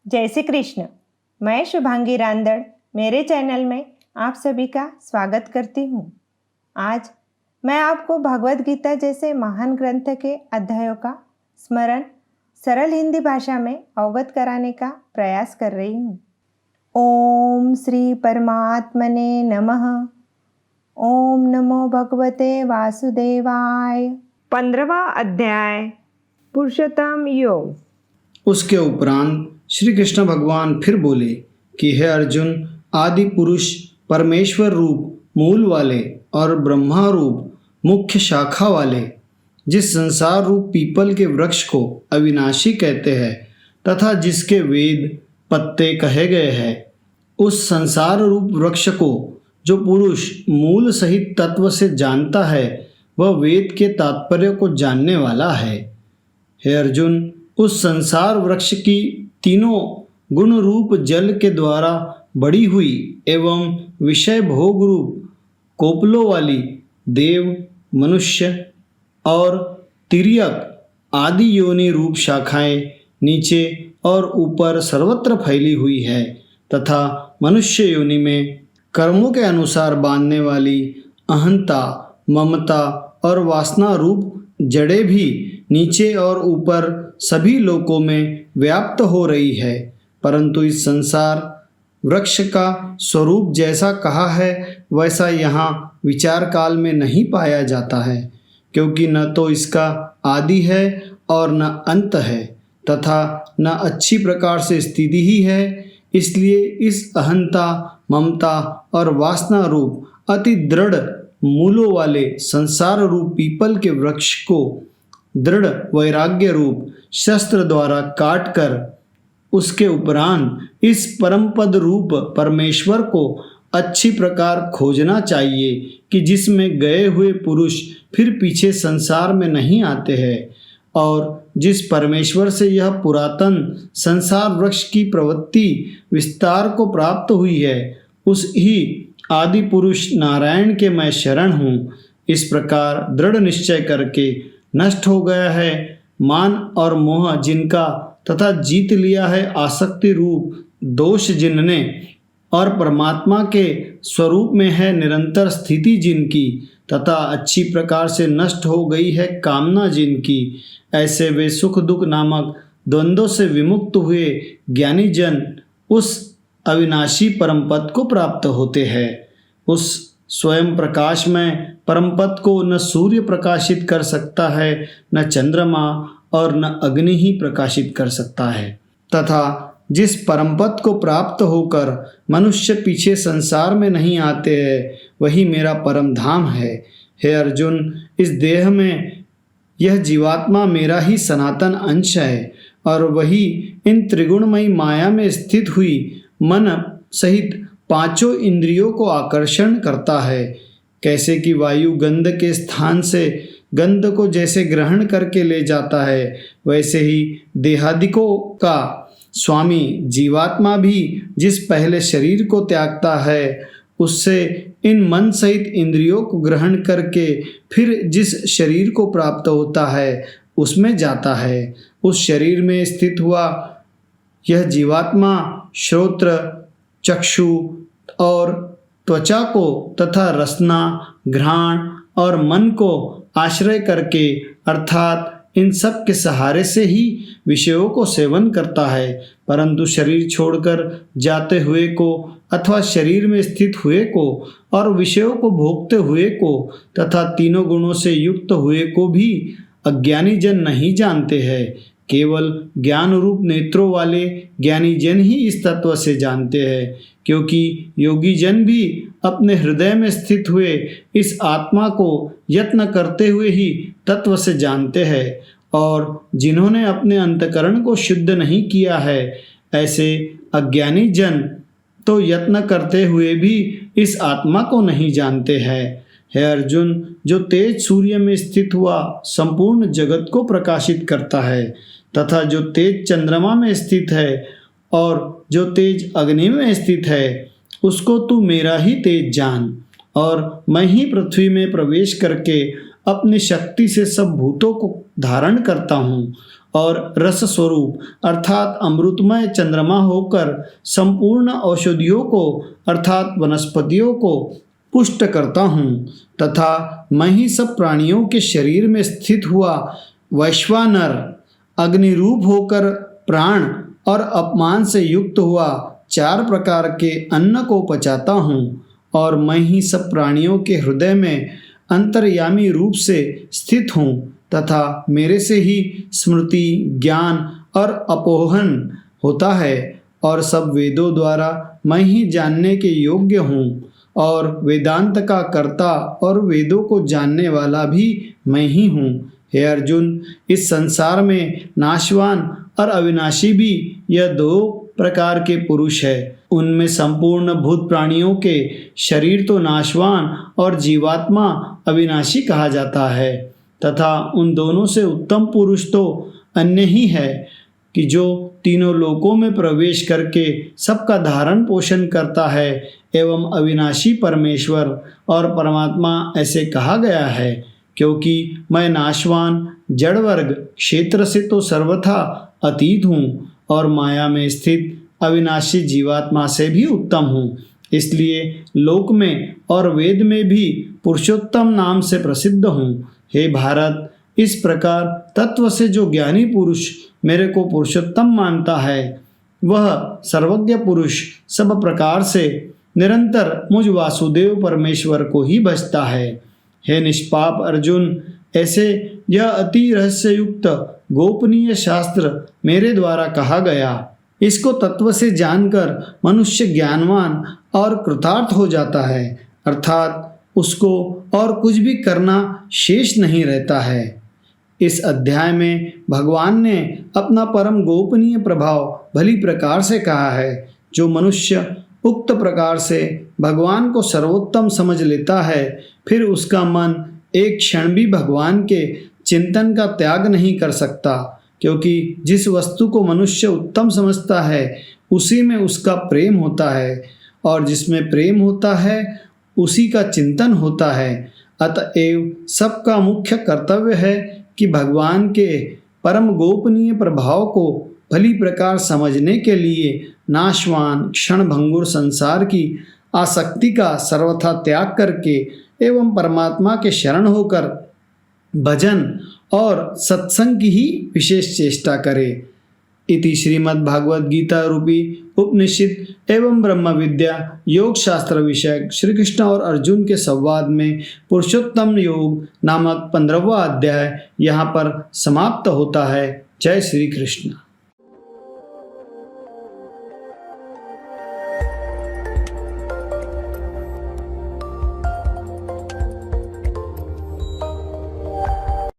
जय श्री कृष्ण। मैं शुभांगी रांदड़ मेरे चैनल में आप सभी का स्वागत करती हूँ। आज मैं आपको भगवद गीता जैसे महान ग्रंथ के अध्यायों का स्मरण सरल हिंदी भाषा में अवगत कराने का प्रयास कर रही हूँ। ओम श्री परमात्मने नमः। ओम नमो भगवते वासुदेवाय। 15वां अध्याय पुरुषोत्तम योग। उसके उपरांत श्री कृष्ण भगवान फिर बोले कि हे अर्जुन, आदि पुरुष परमेश्वर रूप मूल वाले और ब्रह्मा रूप मुख्य शाखा वाले, जिस संसार रूप पीपल के वृक्ष को अविनाशी कहते हैं तथा जिसके वेद पत्ते कहे गए हैं, उस संसार रूप वृक्ष को जो पुरुष मूल सहित तत्व से जानता है, वह वेद के तात्पर्य को जानने वाला है। हे अर्जुन, उस संसार वृक्ष की तीनों गुण रूप जल के द्वारा बड़ी हुई एवं विषय भोग रूप कोपलों वाली देव, मनुष्य और तिर्यक आदि योनि रूप शाखाएं नीचे और ऊपर सर्वत्र फैली हुई है तथा मनुष्य योनि में कर्मों के अनुसार बांधने वाली अहंता, ममता और वासना रूप जड़ें भी नीचे और ऊपर सभी लोकों में व्याप्त हो रही है। परंतु इस संसार वृक्ष का स्वरूप जैसा कहा है वैसा यहाँ विचार काल में नहीं पाया जाता है, क्योंकि न तो इसका आदि है और न अंत है तथा न अच्छी प्रकार से स्थिति ही है। इसलिए इस अहंता, ममता और वासना रूप अति दृढ़ मूलों वाले संसार रूप पीपल के वृक्ष को दृढ़ वैराग्य रूप शस्त्र द्वारा काट कर उसके उपरांत इस परम पद रूप परमेश्वर को अच्छी प्रकार खोजना चाहिए कि जिसमें गए हुए पुरुष फिर पीछे संसार में नहीं आते हैं और जिस परमेश्वर से यह पुरातन संसार वृक्ष की प्रवृत्ति विस्तार को प्राप्त हुई है, उस ही आदि पुरुष नारायण के मैं शरण हूँ। इस प्रकार दृढ़ निश्चय करके नष्ट हो गया है मान और मोह जिनका तथा जीत लिया है आसक्ति रूप दोष जिनने और परमात्मा के स्वरूप में है निरंतर स्थिति जिनकी तथा अच्छी प्रकार से नष्ट हो गई है कामना जिनकी, ऐसे वे सुख दुख नामक द्वंद्वों से विमुक्त हुए ज्ञानी जन उस अविनाशी परम पद को प्राप्त होते हैं। उस स्वयं प्रकाश में परम पद को न सूर्य प्रकाशित कर सकता है, न चंद्रमा और न अग्नि ही प्रकाशित कर सकता है तथा जिस परम पद को प्राप्त होकर मनुष्य पीछे संसार में नहीं आते हैं, वही मेरा परम धाम है। हे अर्जुन, इस देह में यह जीवात्मा मेरा ही सनातन अंश है और वही इन त्रिगुणमयी माया में स्थित हुई मन सहित पांचों इंद्रियों को आकर्षण करता है। कैसे कि वायु गंध के स्थान से गंध को जैसे ग्रहण करके ले जाता है, वैसे ही देहादिकों का स्वामी जीवात्मा भी जिस पहले शरीर को त्यागता है, उससे इन मन सहित इंद्रियों को ग्रहण करके फिर जिस शरीर को प्राप्त होता है उसमें जाता है। उस शरीर में स्थित हुआ यह जीवात्मा श्रोत्र, चक्षु और त्वचा को तथा रसना, घ्राण और मन को आश्रय करके अर्थात इन सब के सहारे से ही विषयों को सेवन करता है। परंतु शरीर छोड़कर जाते हुए को अथवा शरीर में स्थित हुए को और विषयों को भोगते हुए को तथा तीनों गुणों से युक्त हुए को भी अज्ञानी जन नहीं जानते हैं। केवल ज्ञान रूप नेत्रों वाले ज्ञानी जन ही इस तत्व से जानते हैं, क्योंकि योगी जन भी अपने हृदय में स्थित हुए इस आत्मा को यत्न करते हुए ही तत्व से जानते हैं। और जिन्होंने अपने अंतकरण को शुद्ध नहीं किया है, ऐसे अज्ञानी जन तो यत्न करते हुए भी इस आत्मा को नहीं जानते हैं। हे अर्जुन, जो तेज सूर्य में स्थित हुआ संपूर्ण जगत को प्रकाशित करता है तथा जो तेज चंद्रमा में स्थित है और जो तेज अग्नि में स्थित है, उसको तू मेरा ही तेज जान। और मैं ही पृथ्वी में प्रवेश करके अपनी शक्ति से सब भूतों को धारण करता हूँ और रस स्वरूप अर्थात अमृतमय चंद्रमा होकर संपूर्ण औषधियों को अर्थात वनस्पतियों को पुष्ट करता हूँ तथा मैं ही सब प्राणियों के शरीर में स्थित हुआ वैश्वानर अग्निरूप होकर प्राण और अपमान से युक्त हुआ 4 प्रकार के अन्न को पचाता हूँ और मैं ही सब प्राणियों के हृदय में अंतर्यामी रूप से स्थित हूँ तथा मेरे से ही स्मृति ज्ञान और अपोहन होता है और सब वेदों द्वारा मैं ही जानने के योग्य हूँ और वेदांत का कर्ता और वेदों को जानने वाला भी मैं ही हूँ। हे अर्जुन, इस संसार में नाशवान और अविनाशी भी यह 2 प्रकार के पुरुष है। उनमें संपूर्ण भूत प्राणियों के शरीर तो नाशवान और जीवात्मा अविनाशी कहा जाता है तथा उन दोनों से उत्तम पुरुष तो अन्य ही है कि जो तीनों लोकों में प्रवेश करके सबका धारण पोषण करता है एवं अविनाशी परमेश्वर और परमात्मा ऐसे कहा गया है क्योंकि मैं नाशवान जड़ वर्ग क्षेत्र से तो सर्वथा अतीत हूँ और माया में स्थित अविनाशी जीवात्मा से भी उत्तम हूँ। इसलिए लोक में और वेद में भी पुरुषोत्तम नाम से प्रसिद्ध हूँ। हे भारत, इस प्रकार तत्व से जो ज्ञानी पुरुष मेरे को पुरुषोत्तम मानता है वह सर्वज्ञ पुरुष सब प्रकार से निरंतर मुझ वासुदेव परमेश्वर को ही भजता है। हे निष्पाप अर्जुन, ऐसे यह अति रहस्ययुक्त गोपनीय शास्त्र मेरे द्वारा कहा गया। इसको तत्व से जानकर मनुष्य ज्ञानवान और कृतार्थ हो जाता है अर्थात उसको और कुछ भी करना शेष नहीं रहता है। इस अध्याय में भगवान ने अपना परम गोपनीय प्रभाव भली प्रकार से कहा है। जो मनुष्य उक्त प्रकार से भगवान को सर्वोत्तम समझ लेता है फिर उसका मन एक क्षण भी भगवान के चिंतन का त्याग नहीं कर सकता क्योंकि जिस वस्तु को मनुष्य उत्तम समझता है उसी में उसका प्रेम होता है और जिसमें प्रेम होता है उसी का चिंतन होता है। अतएव सबका मुख्य कर्तव्य है कि भगवान के परम गोपनीय प्रभाव को भली प्रकार समझने के लिए नाशवान क्षणभंगुर संसार की आसक्ति का सर्वथा त्याग करके एवं परमात्मा के शरण होकर भजन और सत्संग की ही विशेष चेष्टा करे। इति श्रीमद् भागवत गीता रूपी उपनिषद एवं ब्रह्म विद्या योग शास्त्र विषयक श्री कृष्ण और अर्जुन के संवाद में पुरुषोत्तम योग नामक 15वां अध्याय यहाँ पर समाप्त होता है। जय श्री कृष्ण।